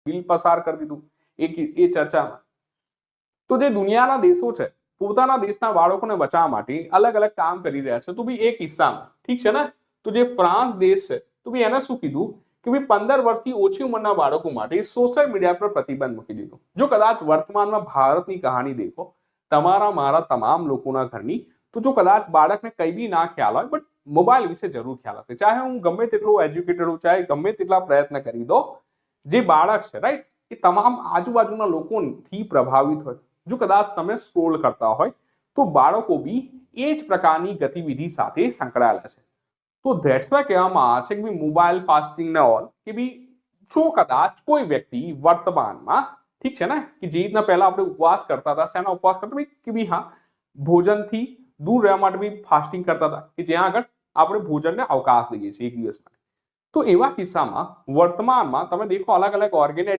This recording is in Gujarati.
બિલ પસાર કરી દીધું એ ચર્ચામાં. તો જે દુનિયાના દેશો છે પોતાના દેશના બાળકોને બચાવવા માટે અલગ અલગ કામ કરી રહ્યા છે. તો ભાઈ એ કિસ્સામાં ઠીક છે ને, તો જે ફ્રાન્સ દેશ છે તો ભાઈ એને શું કીધું કે ભાઈ 15 વર્ષથી ઓછી ઉંમરના બાળકો માટે સોશિયલ મીડિયા પર પ્રતિબંધ મૂકી દીધો. જો કદાચ વર્તમાનમાં ભારતની કહાની દેખો, તમારા મારા તમામ લોકોના ઘરની, તો જો કદાચ બાળકને કંઈ બી ના ખ્યાલ હોય બટ મોબાઈલ વિશે જરૂર ખ્યાલ હશે. ચાહે હું ગમે તેટલો એજ્યુકેટેડ હું, ચાહે ગમે તેટલા પ્રયત્ન કરી દો, જે બાળક છે રાઈટ એ તમામ આજુબાજુના લોકોથી પ્રભાવિત હોય. જો કદાચ તમે સ્ક્રોલ કરતા હોય તો બાળકો બી એ જ પ્રકારની ગતિવિધિ સાથે સંકળાયેલા છે. તો ધેટ્સ વાય કહેવામાં આવે છે કે મોબાઈલ ફાસ્ટિંગ ને ઓલ કે બી જો કદાચ કોઈ વ્યક્તિ વર્તમાનમાં ઠીક છે ને કે જે રીતના પહેલા આપણે ઉપવાસ કરતા હતા, શેના ઉપવાસ કરતા કે બી હા ભોજનથી દૂર રહેવા માટે બી ફાસ્ટિંગ કરતા હતા કે જ્યાં આગળ આપણે ભોજનને અવકાશ દઈએ છીએ એક દિવસ માટે. તો એવા કિસ્સામાં વર્તમાનમાં તમે દેખો અલગ અલગ ઓર્ગેનાઇઝેશન